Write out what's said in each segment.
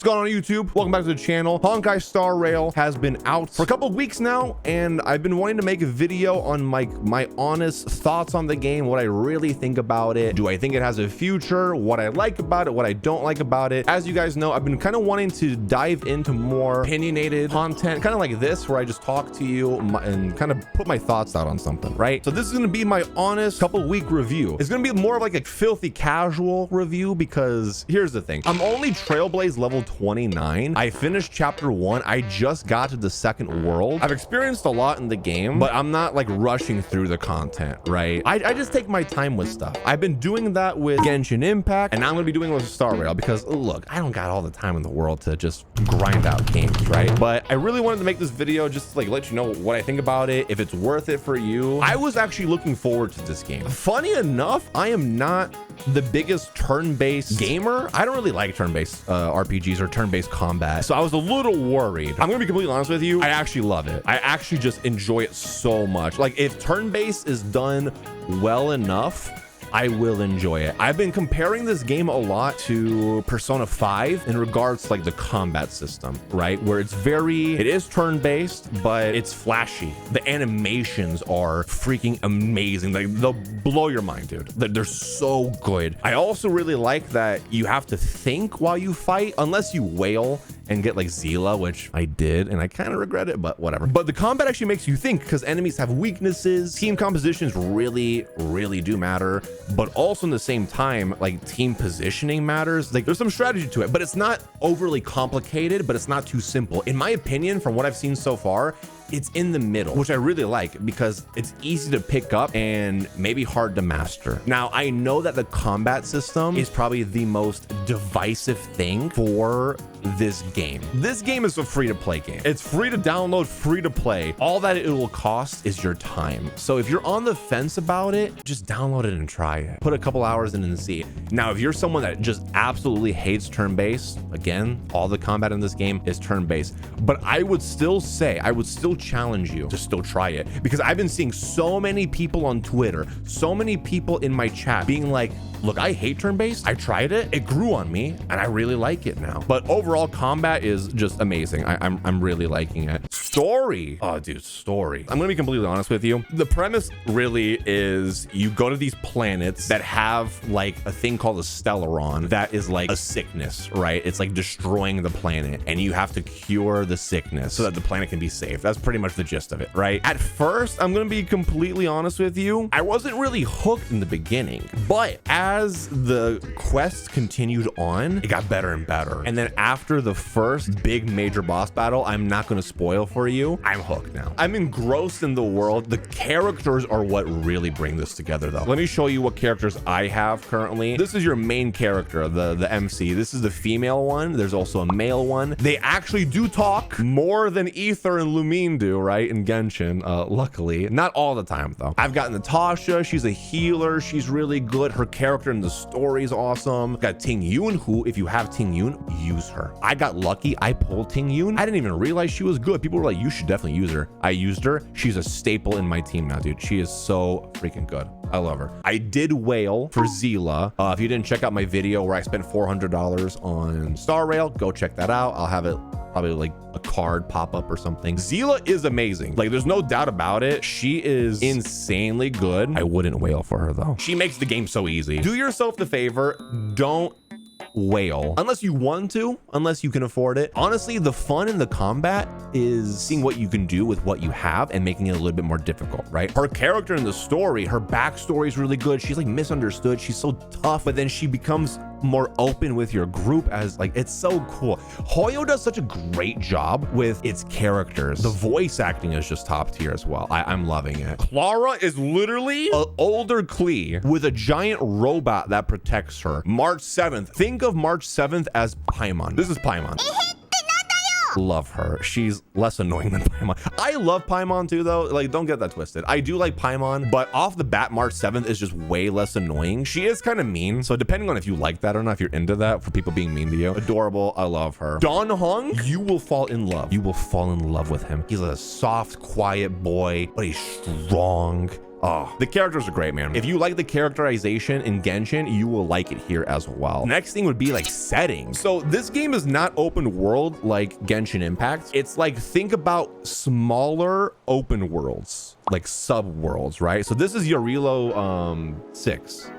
What's going on YouTube? Welcome back to the channel. Honkai Star Rail has been out for a couple of weeks now, and I've been wanting to make a video on my honest thoughts on the game, what I really think about it. Do I think it has a future? What I like about it, what I don't like about it. As you guys know, I've been kind of wanting to dive into more opinionated content, kind of like this, where I just talk to you and kind of put my thoughts out on something, right? So this is going to be my honest couple week review. It's going to be more of like a filthy casual review, because here's the thing. I'm only Trailblaze level 29. I finished chapter 1. I just got to the second world. I've experienced a lot in the game, but I'm not like rushing through the content, right? I just take my time with stuff. I've been doing that with Genshin Impact, and now I'm gonna be doing it with Star Rail, because look, I don't got all the time in the world to just grind out games, right? But I really wanted to make this video just to like let you know what I think about it, if it's worth it for you. I was actually looking forward to this game. Funny enough, I am not the biggest turn-based gamer. I don't really like turn-based RPGs or turn-based combat, so I was a little worried. I'm gonna be completely honest with you. I actually love it. I actually just enjoy it so much. Like, if turn-based is done well enough, I will enjoy it. I've been comparing this game a lot to Persona 5 in regards to like the combat system, right? Where it is turn-based, but it's flashy. The animations are freaking amazing. Like, they'll blow your mind, dude. They're so good. I also really like that you have to think while you fight, unless you wail and get like Zila, which I did, and I kind of regret it, but whatever. But the combat actually makes you think, because enemies have weaknesses. Team compositions really do matter, but also in the same time, like, team positioning matters. Like, there's some strategy to it, but it's not overly complicated, but it's not too simple. In my opinion, from what I've seen so far, it's in the middle, which I really like, because it's easy to pick up and maybe hard to master. Now, I know that the combat system is probably the most divisive thing for this game. This game is a free-to-play game. It's free to download, free to play. All that it will cost is your time. So if you're on the fence about it, just download it and try it. Put a couple hours in and see. Now, if you're someone that just absolutely hates turn-based, again, all the combat in this game is turn-based. But I would still challenge you to still try it, because I've been seeing so many people on Twitter, so many people in my chat being like, look, I hate turn-based. I tried it. It grew on me, and I really like it now. But overall, combat is just amazing. I'm really liking it. Story. Oh, dude, story. I'm gonna be completely honest with you. The premise really is you go to these planets that have like a thing called a Stellaron that is like a sickness, right? It's like destroying the planet, and you have to cure the sickness so that the planet can be safe. That's pretty much the gist of it, right? At first, I'm gonna be completely honest with you, I wasn't really hooked in the beginning, but as the quest continued on, it got better and better. And then after the first big major boss battle, I'm not gonna spoil for you, I'm hooked now. I'm engrossed in the world. The characters are what really bring this together, though. Let me show you what characters I have currently. This is your main character, the MC. This is the female one. There's also a male one. They actually do talk more than Ether and Lumine do, right, in Genshin, luckily. Not all the time, though. I've got Natasha. She's a healer. She's really good. Her character in the story is awesome. Got Ting Yun, who, if you have Ting Yun, use her. I got lucky. I pulled Ting Yun. I didn't even realize she was good. People were like, you should definitely use her. I used her. She's a staple in my team now, dude. She is so freaking good. I love her. I did whale for Zila. If you didn't check out my video where I spent $400 on Star Rail, go check that out. I'll have it probably like a card pop up or something. Zila is amazing. Like, there's no doubt about it. She is insanely good. I wouldn't whale for her, though. She makes the game so easy. Do yourself the favor. Don't whale unless you want to, unless you can afford it. Honestly, the fun in the combat is seeing what you can do with what you have and making it a little bit more difficult, right? Her character in the story, her backstory is really good. She's like misunderstood. She's so tough, but then she becomes more open with your group, as like, it's so cool. Hoyo does such a great job with its characters. The voice acting is just top tier as well. I'm loving it. Clara is literally an older Klee with a giant robot that protects her. March 7th. Think of March 7th as Paimon. This is Paimon. Love her. She's less annoying than Paimon. I love Paimon too, though. Like, don't get that twisted. I do like Paimon, but off the bat, March 7th is just way less annoying. She is kind of mean, so depending on if you like that or not, if you're into that, for people being mean to you. Adorable. I love her. Don Hong, you will fall in love. You will fall in love with him. He's a soft, quiet boy, but he's strong. Oh, the characters are great, man. If you like the characterization in Genshin, you will like it here as well. Next thing would be like settings. So this game is not open world like Genshin Impact. It's like, think about smaller open worlds, like sub worlds, right? So this is Yarilo 6.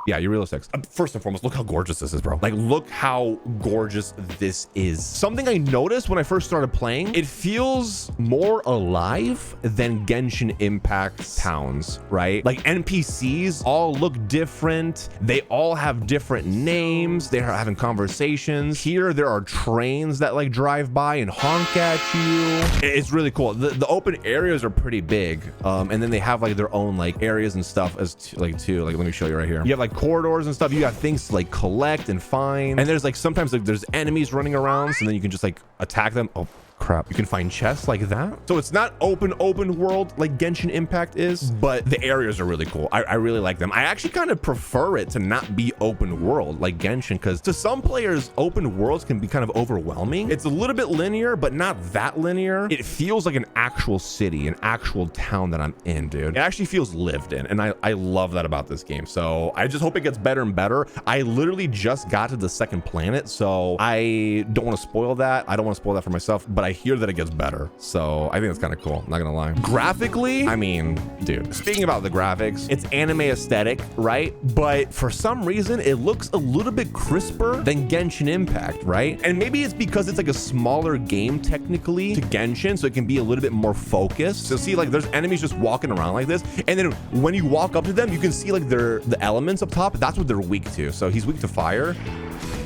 Yeah, Eureka 6. First and foremost, look how gorgeous this is, bro. Like, look how gorgeous this is. Something I noticed when I first started playing, it feels more alive than Genshin Impact's towns, right? Like, NPCs all look different. They all have different names. They're having conversations. Here, there are trains that like drive by and honk at you. It's really cool. The open areas are pretty big. And then they have like their own like areas and stuff as too. Like, let me show you right here. You have like corridors and stuff. You got things to like collect and find, and there's like sometimes like there's enemies running around, so then you can just like attack them. Oh crap, you can find chests like that. So it's not open world like Genshin Impact is, but the areas are really cool. I really like them. I actually kind of prefer it to not be open world like Genshin, because to some players open worlds can be kind of overwhelming. It's a little bit linear, but not that linear. It feels like an actual city, an actual town that I'm in, dude. It actually feels lived in, and I love that about this game. So I just hope it gets better and better. I literally just got to the second planet, so I don't want to spoil that. I don't want to spoil that for myself, but I hear that it gets better, so I think it's kind of cool, not gonna lie. Graphically, I mean, dude, speaking about the graphics, it's anime aesthetic, right? But for some reason it looks a little bit crisper than Genshin Impact, right? And maybe it's because it's like a smaller game technically to Genshin, so it can be a little bit more focused. So see, like there's enemies just walking around like this, and then when you walk up to them, you can see like the elements up top. That's what they're weak to. So he's weak to fire.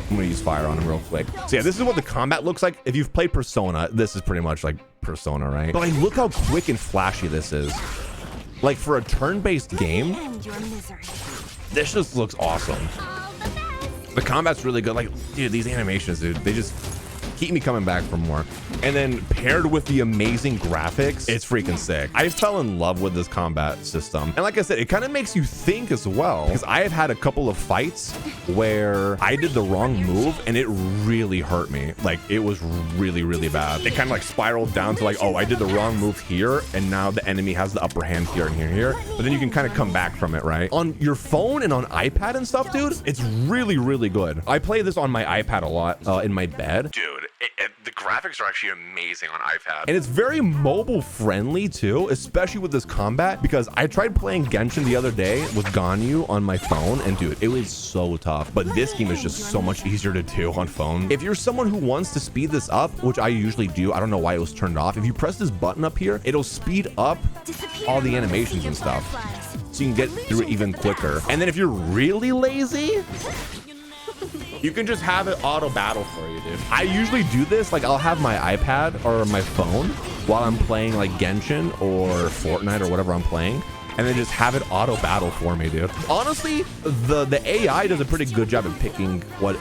I'm gonna use fire on him real quick. So yeah, this is what the combat looks like. If you've played Persona, this is pretty much like Persona, right? But like, look how quick and flashy this is. Like for a turn-based game, this just looks awesome. The combat's really good. Like, dude, these animations, dude, they just keep me coming back for more. And then paired with the amazing graphics, it's freaking sick. I fell in love with this combat system. And like I said, it kind of makes you think as well, because I have had a couple of fights where I did the wrong move and it really hurt me. Like it was really, really bad. It kind of like spiraled down to like, oh, I did the wrong move here, and now the enemy has the upper hand here and here. But then you can kind of come back from it, right? On your phone and on iPad and stuff, dude, it's really, really good. I play this on my iPad a lot in my bed. Dude, the graphics are actually amazing on iPad, and it's very mobile friendly too, especially with this combat, because I tried playing Genshin the other day with Ganyu on my phone, and dude, it was so tough. But this game is just so much easier to do on phone. If you're someone who wants to speed this up, which I usually do, I don't know why it was turned off. If you press this button up here, it'll speed up all the animations and stuff, so you can get through it even quicker. And then if you're really lazy, you can just have it auto battle for you, dude. I usually do this, like I'll have my iPad or my phone while I'm playing like Genshin or Fortnite or whatever I'm playing, and then just have it auto battle for me, dude. Honestly, the AI does a pretty good job at picking what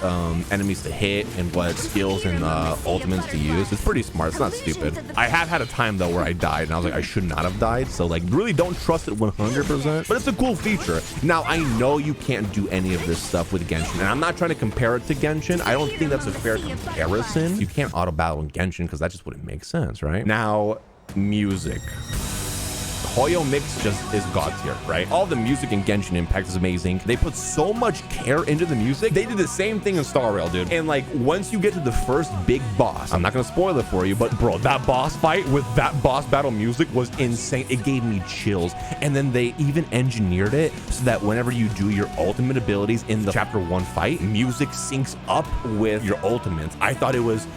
enemies to hit and what skills and ultimates to use. It's pretty smart. It's not stupid. I have had a time though where I died and I was like, I should not have died. So like, really don't trust it 100%, but it's a cool feature. Now I know you can't do any of this stuff with Genshin, and I'm not trying to compare it to Genshin. I don't think that's a fair comparison. You can't auto battle in Genshin because that just wouldn't make sense, right? Now, music. Hoyo mix just is god tier, right? All the music in Genshin Impact is amazing. They put so much care into the music. They did the same thing in Star Rail, dude. And like, once you get to the first big boss, I'm not gonna spoil it for you, but bro, that boss fight with that boss battle music was insane. It gave me chills. And then they even engineered it so that whenever you do your ultimate abilities in the chapter 1 fight, music syncs up with your ultimates. I thought it was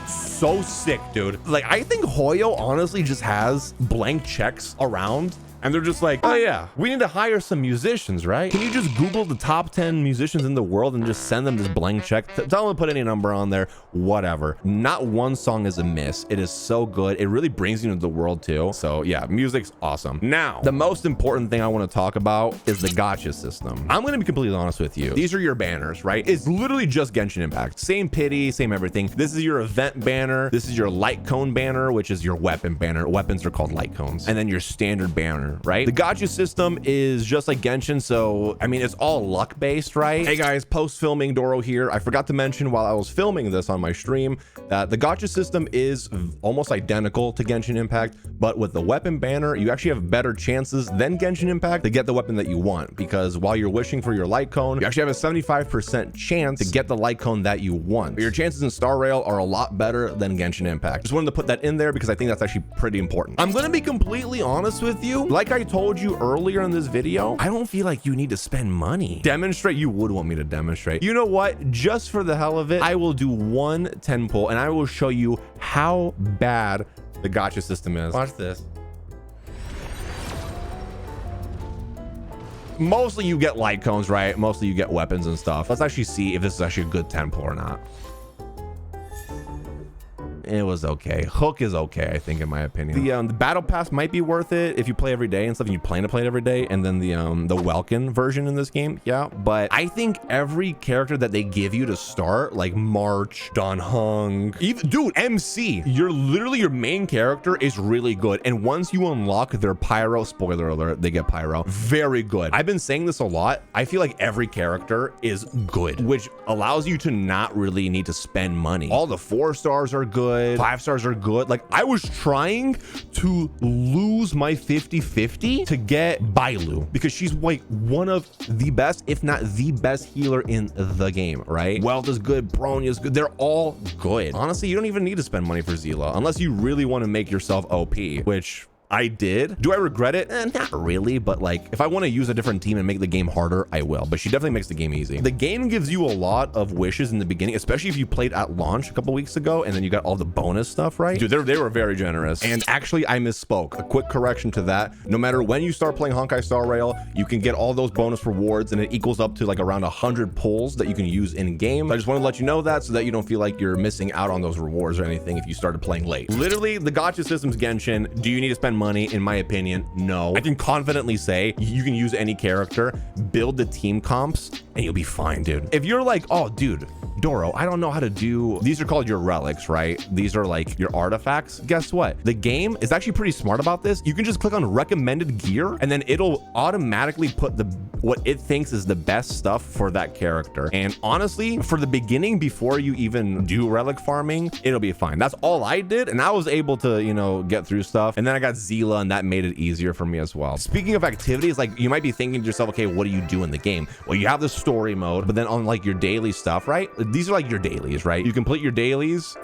so sick, dude. Like, I think Hoyo honestly just has blank checks around, and they're just like, oh yeah, we need to hire some musicians, right? Can you just Google the top 10 musicians in the world and just send them this blank check? Tell them to put any number on there, whatever. Not one song is a miss. It is so good. It really brings you into the world too. So yeah, music's awesome. Now, the most important thing I want to talk about is the gacha system. I'm going to be completely honest with you. These are your banners, right? It's literally just Genshin Impact. Same pity, same everything. This is your event banner. This is your light cone banner, which is your weapon banner. Weapons are called light cones. And then your standard banner banner, right? The gacha system is just like Genshin, so I mean, it's all luck based, right? Hey guys, post filming Doro here. I forgot to mention while I was filming this on my stream that the gacha system is almost identical to Genshin Impact, but with the weapon banner, you actually have better chances than Genshin Impact to get the weapon that you want, because while you're wishing for your light cone, you actually have a 75% chance to get the light cone that you want. But your chances in Star Rail are a lot better than Genshin Impact. Just wanted to put that in there because I think that's actually pretty important. I'm gonna be completely honest with you. Like I told you earlier in this video, I don't feel like you need to spend money. Demonstrate? You would want me to demonstrate. You know what? Just for the hell of it, I will do one 10 pull and I will show you how bad the gacha system is. Watch this. Mostly you get light cones, right? Mostly you get weapons and stuff. Let's actually see if this is actually a good 10 pull or not. It was okay. Hook is okay, I think, in my opinion. The battle pass might be worth it if you play every day and stuff, and you plan to play it every day. And then the Welkin version in this game, yeah. But I think every character that they give you to start, like March, Don Hung, even dude, MC, you're literally your main character is really good. And once you unlock their pyro, spoiler alert, they get pyro, very good. I've been saying this a lot. I feel like every character is good, which allows you to not really need to spend money. All the 4 stars are good. 5 stars are good. Like I was trying to lose my 50-50 to get Bailu because she's like one of the best, if not the best healer in the game, right? Wealth is good, Bronya is good. They're all good. Honestly, you don't even need to spend money for Zila unless you really want to make yourself OP, which I did. Do I regret it? Not really, but like if I want to use a different team and make the game harder, I will. But she definitely makes the game easy. The game gives you a lot of wishes in the beginning, especially if you played at launch a couple weeks ago and then you got all the bonus stuff, right? Dude, they were very generous. And actually, I misspoke. A quick correction to that. No matter when you start playing Honkai Star Rail, you can get all those bonus rewards and it equals up to like around 100 pulls that you can use in game. I just want to let you know that so that you don't feel like you're missing out on those rewards or anything if you started playing late. Literally, the gacha system's Genshin. Do you need to spend money? In my opinion, no. I can confidently say you can use any character, build the team comps, and you'll be fine, dude. If you're like, oh, dude, Doro, I don't know how to do, these are called your relics, right? These are like your artifacts. Guess what? The game is actually pretty smart about this. You can just click on recommended gear and then it'll automatically put what it thinks is the best stuff for that character. And honestly, for the beginning, before you even do relic farming, it'll be fine. That's all I did. And I was able to, you know, get through stuff. And then I got Zila and that made it easier for me as well. Speaking of activities, like you might be thinking to yourself, okay, what do you do in the game? Well, you have the story mode, but then on like your daily stuff, right? These are like your dailies, right? You complete your dailies,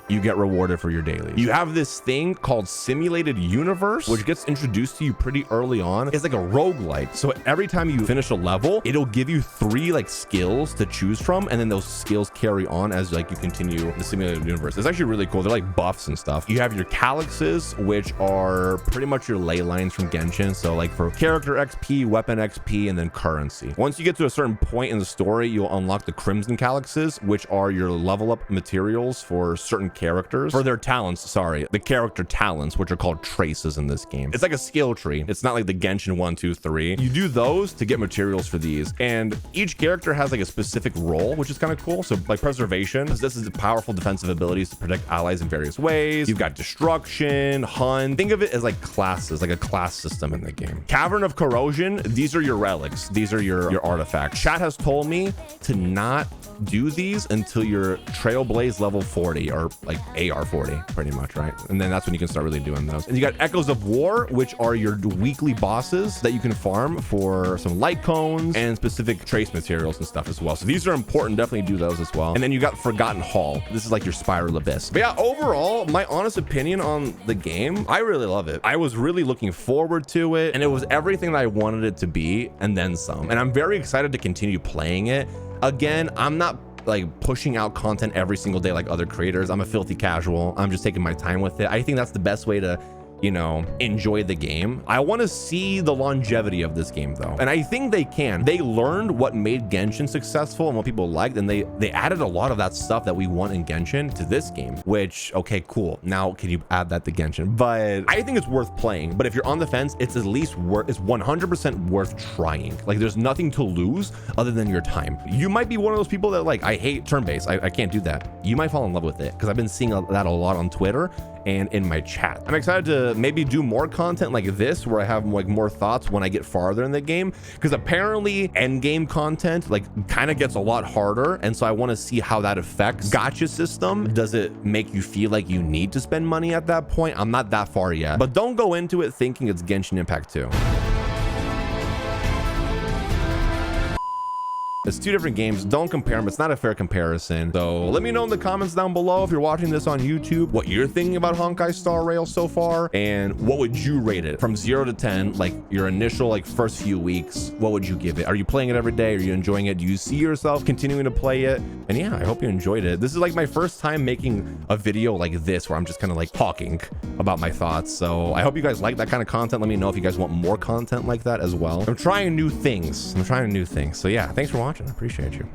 you get rewarded for your dailies. You have this thing called Simulated Universe, which gets introduced to you pretty early on. It's like a roguelike. So every time you finish a level, it'll give you 3 like skills to choose from. And then those skills carry on as like you continue the Simulated Universe. It's actually really cool. They're like buffs and stuff. You have your calyxes, which are pretty much your ley lines from Genshin. So like for character XP, weapon XP, and then currency. Once you get to a certain point in the story, you'll unlock the crimson calyxes, which are your level up materials for certain characters, for their talents, sorry, the character talents, which are called traces in this game. It's like a skill tree. It's not like the Genshin 1, 2, 3. You do those to get materials for these, and each character has like a specific role, which is kind of cool. So like preservation, this is powerful defensive abilities to protect allies in various ways. You've got destruction, hunt. Think of it as like classes, like a class system in the game. Cavern of Corrosion, these are your relics. These are your artifacts. Chat has told me to not do these until you're Trailblaze level 40 or like AR 40 pretty much, right? And then that's when you can start really doing those. And you got Echoes of War, which are your weekly bosses that you can farm for some light cones and specific trace materials and stuff as well. So these are important. Definitely do those as well. And then you got Forgotten Hall. This is like your Spiral Abyss. But yeah, overall, my honest opinion on the game, I really love it. I was really looking forward to it, and it was everything that I wanted it to be and then some. And I'm very excited to continue playing it. Again, I'm not like pushing out content every single day like other creators. I'm a filthy casual. I'm just taking my time with it. I think that's the best way to, you know, enjoy the game. I want to see the longevity of this game though, and I think they can. They learned what made Genshin successful and what people liked, and they added a lot of that stuff that we want in Genshin to this game, which, okay, cool. Now can you add that to Genshin? But I think it's worth playing. But if you're on the fence, it's at least it's 100% worth trying. Like there's nothing to lose other than your time. You might be one of those people that like, I hate turn-based. I can't do that. You might fall in love with it, because I've been seeing that a lot on Twitter, and in my chat. I'm excited to maybe do more content like this where I have like more thoughts when I get farther in the game, because apparently end game content like kind of gets a lot harder, and so I want to see how that affects gacha system. Does it make you feel like you need to spend money at that point? I'm not that far yet, but don't go into it thinking it's Genshin Impact 2. It's two different games. Don't compare them. It's not a fair comparison. So let me know in the comments down below if you're watching this on YouTube, what you're thinking about Honkai Star Rail so far, and what would you rate it from 0 to 10, like your initial like first few weeks. What would you give it? Are you playing it every day? Are you enjoying it? Do you see yourself continuing to play it? And yeah, I hope you enjoyed it. This is like my first time making a video like this where I'm just kind of like talking about my thoughts. So I hope you guys like that kind of content. Let me know if you guys want more content like that as well. I'm trying new things. So yeah, thanks for watching. I appreciate you.